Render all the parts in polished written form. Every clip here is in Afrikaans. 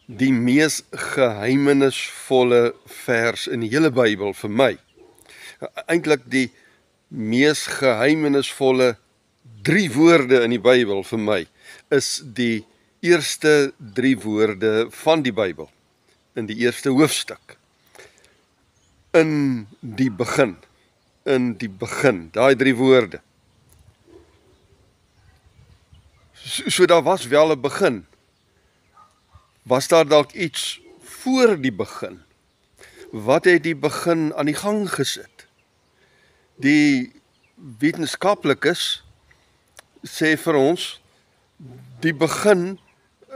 die mees geheimenisvolle vers in die hele Bybel vir my. Eintlik die mees geheimenisvolle 3 woorde in die Bybel vir my is die eerste 3 woorde van die Bybel in die eerste hoofstuk. In die begin. In die begin, daai 3 woorde. So daar was wel 'n begin. Was daar dalk iets voor die begin? Wat het die begin aan die gang gesit? Die wetenskaplikes sê vir ons, die begin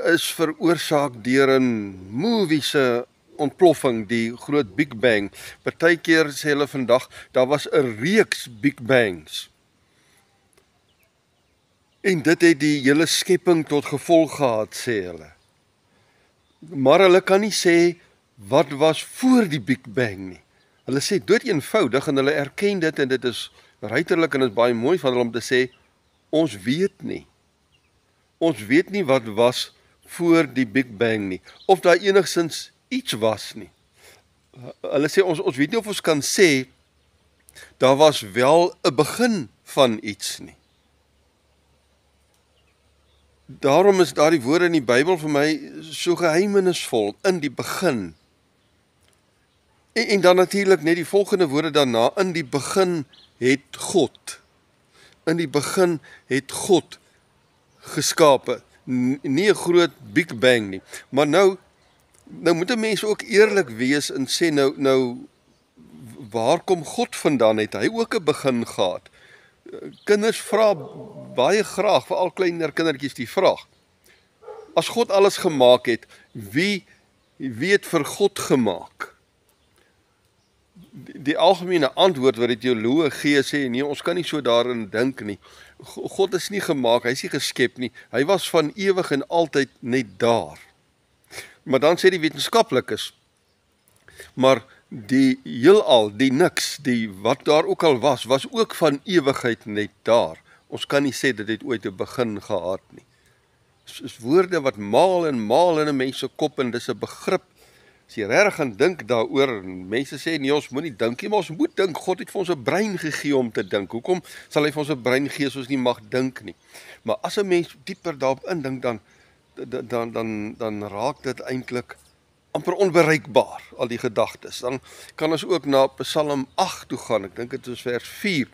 is veroorsaak deur 'n moviese ontploffing, die groot Big Bang. Partykeer sê hulle vandag, daar was 'n reeks Big Bangs. En dit het die hele skepping tot gevolg gehad, sê hulle. Maar hulle kan nie sê wat was voor die Big Bang nie. Hulle sê dood eenvoudig en hulle erken dit en dit is ruiterlik en dit is baie mooi van hulle om te sê, ons weet nie. Ons weet nie wat was voor die Big Bang nie, of daar enigstens iets was nie. Hulle sê ons weet nie of ons kan sê, daar was wel 'n begin van iets nie. Daarom is daardie woorde in die Bybel vir my so geheimenisvol, in die begin. En dan natuurlik net die volgende woorde daarna, in die begin het God. In die begin het God geskape. Nie 'n groot Big Bang nie. Maar nou moet 'n mens ook eerlik wees en sê nou waar kom God vandaan? Het hy ook 'n begin gehad? Kinders vra baie graag, veral kleiner kindertjies die vraag. As God alles gemaak het, wie het vir God gemaak? Die algemene antwoord wat die teoloë gee sê, nee, ons kan nie so daarin dink nie. God is nie gemaak, hy is nie geskep nie. Hy was van ewig en altyd net daar. Maar dan sê die wetenskaplikes, maar die heelal, die niks, die wat daar ook al was ook van ewigheid net daar. Ons kan nie sê dit het ooit 'n begin gehad nie. Dit is woorde wat maal in 'n mens se kop en dis 'n begrip. As jy regtig gaan dink daaroor, mense sê nee, ons moenie dink nie, maar ons moet dink. God het vir ons 'n brein gegee om te dink. Hoekom sal hy vir ons 'n brein gee as ons nie mag dink nie? Maar as 'n mens dieper daarop indink, dan raak dit eintlik amper onbereikbaar, al die gedagtes. Dan kan ons ook na Psalm 8 toe gaan, ek dink dit is vers 4,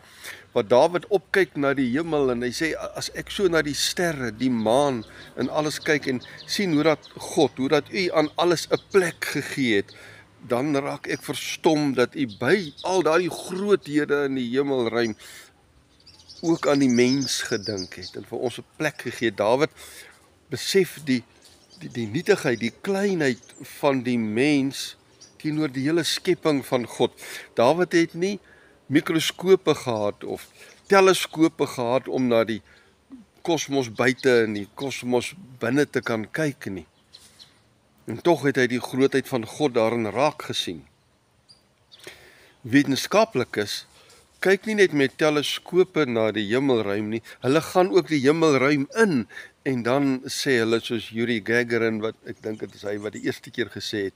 waar Dawid opkyk na die hemel en hy sê, as ek so na die sterre, die maan en alles kyk en sien hoe dat u aan alles 'n plek gegee het, dan raak ek verstom dat u by al daardie groothede in die hemelruim ook aan die mens gedink het en vir ons 'n plek gegee. Dawid besef die nietigheid, die kleinheid van die mens teenoor die hele skepping van God. Dawid het nie mikroskope gehad of teleskope gehad om na die kosmos buite en die kosmos binne te kan kyk nie. En tog het hy die grootheid van God daarin raak gesien. Wetenskaplikes kyk nie net met teleskope na die hemelruim nie, hulle gaan ook die hemelruim in en dan sê hulle soos Yuri Gagarin, wat ek dink dit is hy wat die eerste keer gesê het,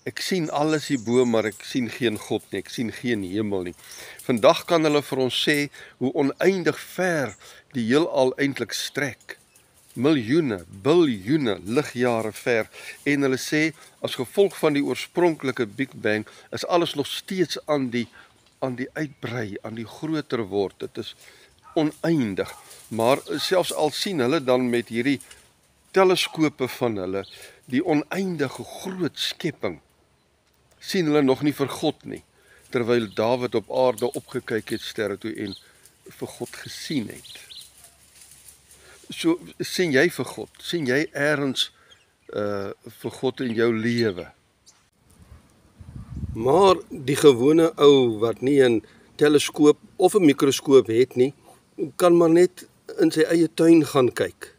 ek sien alles hierbo, maar ek sien geen God nie, ek sien geen hemel nie. Vandag kan hulle vir ons sê hoe oneindig ver die heelal eintlik strek. Miljoene, biljoene ligjare ver. En hulle sê, as gevolg van die oorspronklike Big Bang, is alles nog steeds aan die uitbrei, aan die groter word. Dit is oneindig. Maar selfs al sien hulle dan met hierdie teleskope van hulle, die oneindige groot skepping, sien hulle nog nie vir God nie, terwyl Dawid op aarde opgekyk het sterre toe en vir God gesien het. So, sien jy vir God? Sien jy ergens vir God in jou lewe? Maar die gewone ou wat nie 'n teleskoop of 'n mikroskoop het nie, kan maar net in sy eie tuin gaan kyk.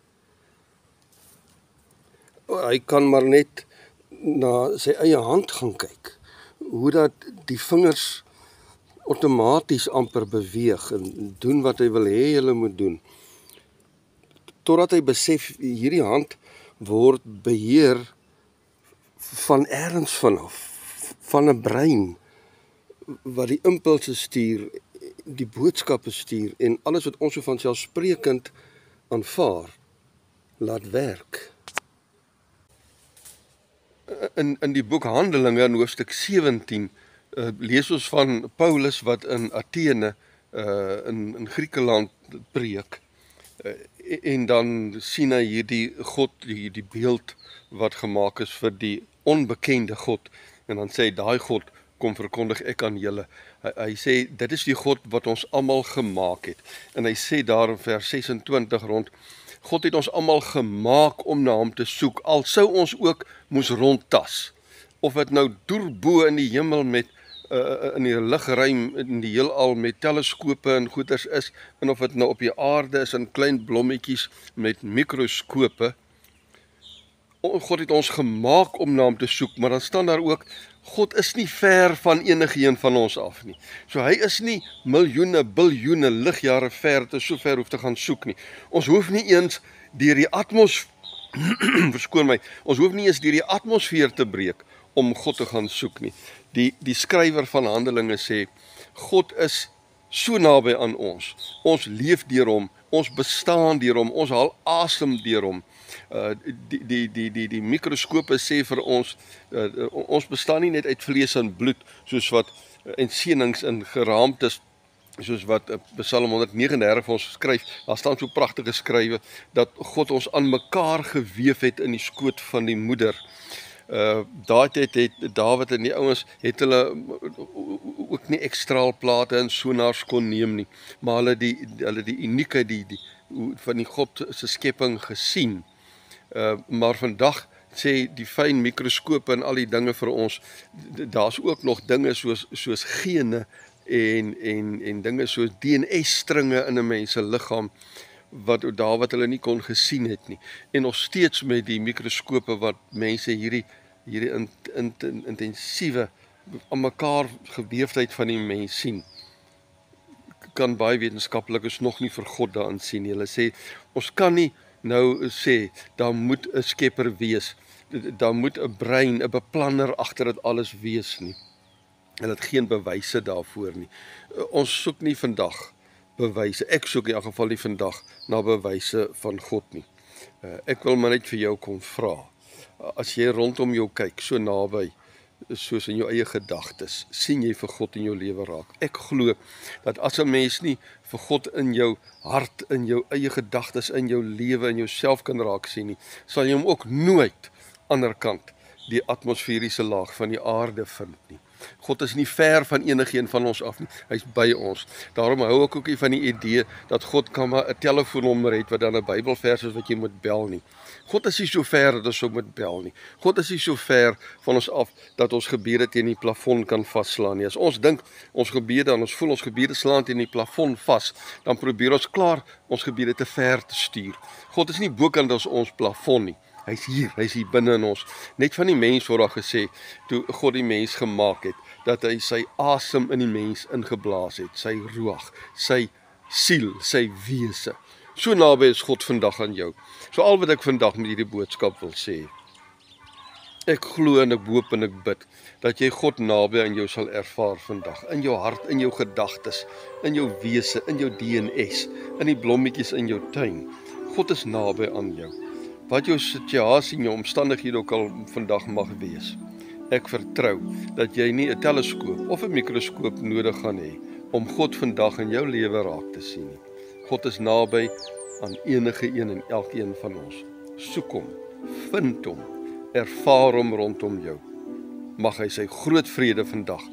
Hy kan maar net na sy eie hand gaan kyk, hoe dat die vingers outomaties amper beweeg en doen wat hy wil hê hulle moet doen. Totdat hy besef, hierdie hand word beheer van ergens vanaf, van 'n brein, wat die impulse stuur, die boodskappe stuur, en alles wat ons so vanselfsprekend aanvaar, laat werk. In die boek Handelinge in hoofstuk 17 lees ons van Paulus wat in Athene in Griekeland preek, en dan sien hy hierdie God, die beeld wat gemaak is vir die onbekende God, en dan sê hy, daai God kom verkondig ek aan julle. Hy sê, dit is die God wat ons almal gemaak het, en hy sê daar in vers 26 rond, God het ons almal gemaak om na hom te soek, al sou ons ook moes rondtas, of het nou deur in die hemel met in die lugruim, in die heelal met teleskope en goeders is, en of het nou op die aarde is in klein blommetjies met mikroskope. God het ons gemaak om na hom te soek, maar dan staan daar ook, God is nie ver van enigeen van ons af nie. So hy is nie miljoene, biljoene ligjare ver, te so ver hoef te gaan soek nie. Ons hoef nie eens deur die verskoon my, ons hoef nie eens deur die atmosfeer te breek om God te gaan soek nie. Die skrywer van Handelinge sê, God is so naby aan ons. Ons leef deur hom, ons bestaan deur hom, ons haal asem deur hom. Die mikroskope sê vir ons, ons bestaan nie net uit vlees en bloed, soos wat en senings en geraamtes, soos wat Psalm 139 ons skryf. Daar staan so pragtige skrywe, dat God ons aan mekaar geweef het in die skoot van die moeder. Daai het Dawid en die ouens het hulle ook nie ekstraalplate en sonars kon neem nie, maar hulle die uniekheid van die God se skepping gesien. Maar vandag sê die fyn mikroskope en al die dinge vir ons, daar's ook nog dinge soos gene en dinge soos DNS-stringe in 'n mens se liggaam, wat hulle nie kon gesien het nie. En nog steeds met die mikroskope wat mense hierdie intensiewe aan mekaar geweefdheid van die mens sien, kan baie wetenskaplikes nog nie vir God daarin sien. Hulle sê, ons kan nie nou sê, daar moet 'n skepper wees, daar moet 'n brein, 'n beplanner agter dit alles wees nie. Hulle het geen bewyse daarvoor nie. Ons soek nie vandag bewyse, ek soek in elk geval nie vandag na bewyse van God nie. Ek wil maar net vir jou kom vra, as jy rondom jou kyk, so naby, soos in jou eie gedagtes, sien jy vir God in jou lewe raak. Ek glo dat as 'n mens nie vir God in jou hart, in jou eie gedagtes, in jou lewe, in jouself kan raak sien nie, sal jy hom ook nooit anderkant die atmosferiese laag van die aarde vind nie. God is nie ver van enigeen van ons af nie, hy is by ons. Daarom hou ek ook nie van die idee dat God kan maar 'n telefoonnommer het wat dan 'n Bybelvers is wat jy moet bel nie. God is nie so ver dat ons so moet bel nie. God is nie so ver van ons af dat ons gebede teen die plafon kan vasslaan nie. As ons dink ons gebede en ons voel ons gebede slaan teen die plafon vas, dan probeer ons klaar ons gebede te ver te stuur. God is nie bokant as ons plafon nie. Hy is hier binne in ons. Net van die mens word daar gesê, toe God die mens gemaak het, dat hy sy asem in die mens ingeblaas het, sy ruach, sy siel, sy wese. So naby is God vandag aan jou. So al wat ek vandag met hierdie boodskap wil sê, ek glo en ek hoop en ek bid, dat jy God naby aan jou sal ervaar vandag, in jou hart, in jou gedagtes, in jou wese, in jou DNS, in die blommetjies in jou tuin. God is naby aan jou. Wat jou situasie en jou omstandighede ook al vandag mag wees. Ek vertrou dat jy nie 'n teleskoop of 'n mikroskoop nodig gaan hê om God vandag in jou lewe raak te sien nie. God is naby aan enige een en elkeen van ons. Soek hom, vind hom, ervaar hom rondom jou. Mag hy sy groot vrede vandag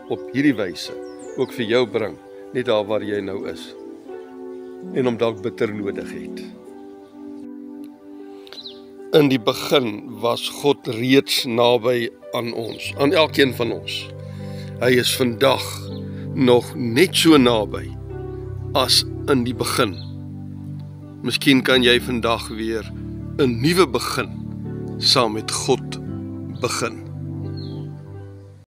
op hierdie wyse ook vir jou bring, net daar waar jy nou is en hom dalk bitter nodig het. In die begin was God reeds naby aan ons, aan elkeen van ons. Hy is vandag nog net so naby as in die begin. Miskien kan jy vandag weer 'n nuwe begin saam met God begin.